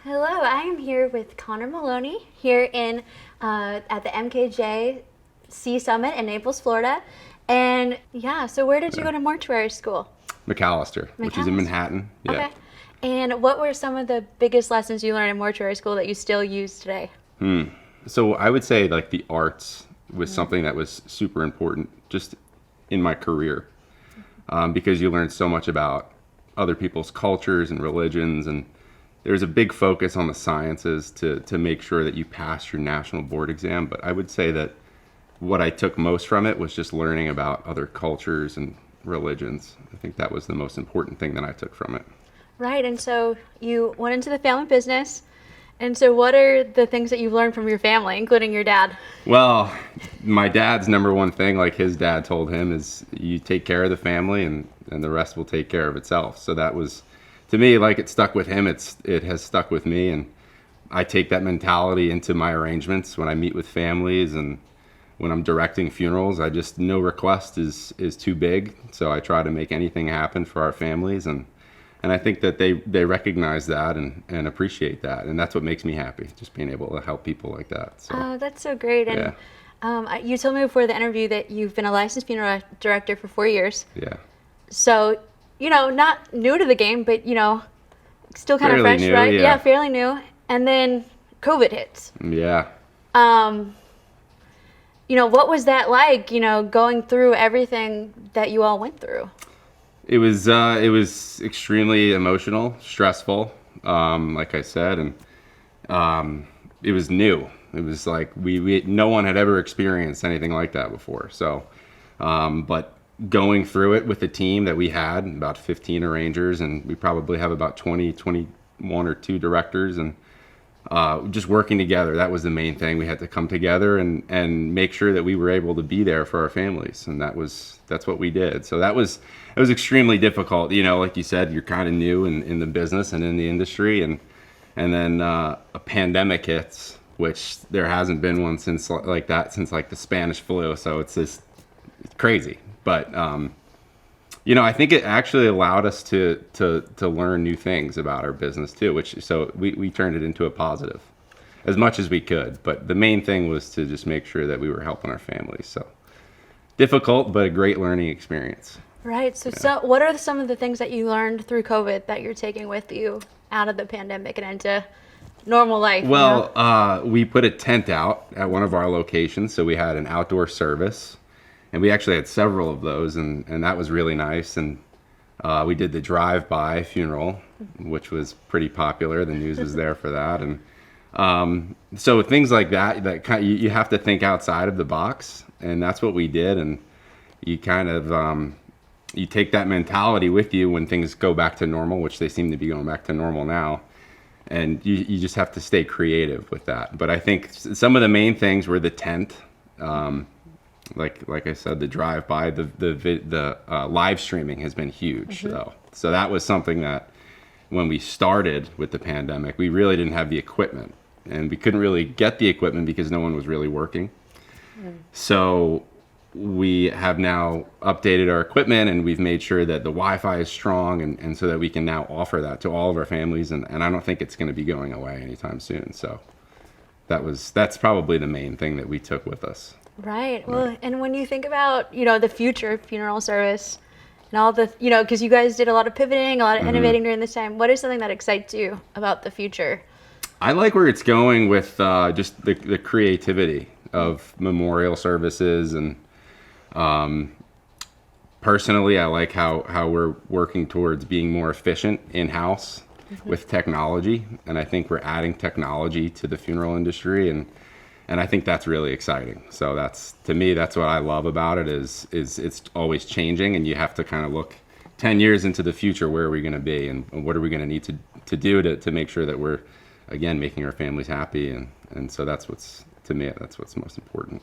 Hello, I am here with Connor Moloney here in at the MKJ Sea Summit in Naples, Florida. And yeah, so where did you go to mortuary school? McAllister, which is in McAllister. Manhattan. Yeah. Okay. And what were some of the biggest lessons you learned in mortuary school that you still use today? So I would say like the arts was something that was super important just in my career, because you learn so much about other people's cultures and religions, and there's a big focus on the sciences to make sure that you pass your national board exam. But I would say that what I took most from it was just learning about other cultures and religions. I think that was the most important thing that I took from it. Right, and so you went into the family business. And so what are the things that you've learned from your family, including your dad? Well, my dad's number one thing, like his dad told him, is you take care of the family and the rest will take care of itself. So that was, to me, like it stuck with him, it has stuck with me. And I take that mentality into my arrangements when I meet with families and when I'm directing funerals. No request is too big. So I try to make anything happen for our families. And I think that they recognize that and appreciate that. And that's what makes me happy, just being able to help people like that. So, Oh, that's so great. And yeah. you told me before the interview that you've been a licensed funeral director for 4 years. Yeah. So, not new to the game, but, still kind of Fairly fresh, new, right? yeah. Fairly new. And then COVID hits. Yeah. Um, what was that like, going through everything that you all went through? It was extremely emotional, stressful, like I said, and it was new. It was like no one had ever experienced anything like that before. So, but going through it with the team that we had, about 15 arrangers, and we probably have about 21 or 2 directors, and just working together. That was the main thing. We had to come together and make sure that we were able to be there for our families, and that's what we did. So it was extremely difficult. Like you said, you're kind of new in the business and in the industry, and then a pandemic hits, which there hasn't been one since like the Spanish flu. So it's crazy. But I think it actually allowed us to learn new things about our business too, so we turned it into a positive as much as we could. But the main thing was to just make sure that we were helping our families. So difficult, but a great learning experience. Right. So what are some of the things that you learned through COVID that you're taking with you out of the pandemic and into normal life? Well, we put a tent out at one of our locations, so we had an outdoor service. And we actually had several of those, and that was really nice. And we did the drive-by funeral, which was pretty popular. The news was there for that. And so things like that you have to think outside of the box, and that's what we did. And you kind of you take that mentality with you when things go back to normal, which they seem to be going back to normal now. And you just have to stay creative with that. But I think some of the main things were the tent. Like I said, the drive-by, the live streaming has been huge, though. So that was something that when we started with the pandemic, we really didn't have the equipment, and we couldn't really get the equipment because no one was really working. So we have now updated our equipment, and we've made sure that the Wi-Fi is strong, and so that we can now offer that to all of our families, and I don't think it's going to be going away anytime soon. So that's probably the main thing that we took with us. Right. Well, and when you think about, the future funeral service and all the, because you guys did a lot of pivoting, a lot of innovating during this time, what is something that excites you about the future? I like where it's going with just the creativity of memorial services. And personally, I like how we're working towards being more efficient in-house with technology. And I think we're adding technology to the funeral industry, and I think that's really exciting. So to me, that's what I love about it is it's always changing, and you have to kind of look 10 years into the future. Where are we going to be, and what are we going to need to do to make sure that we're, again, making our families happy. And so to me, that's what's most important.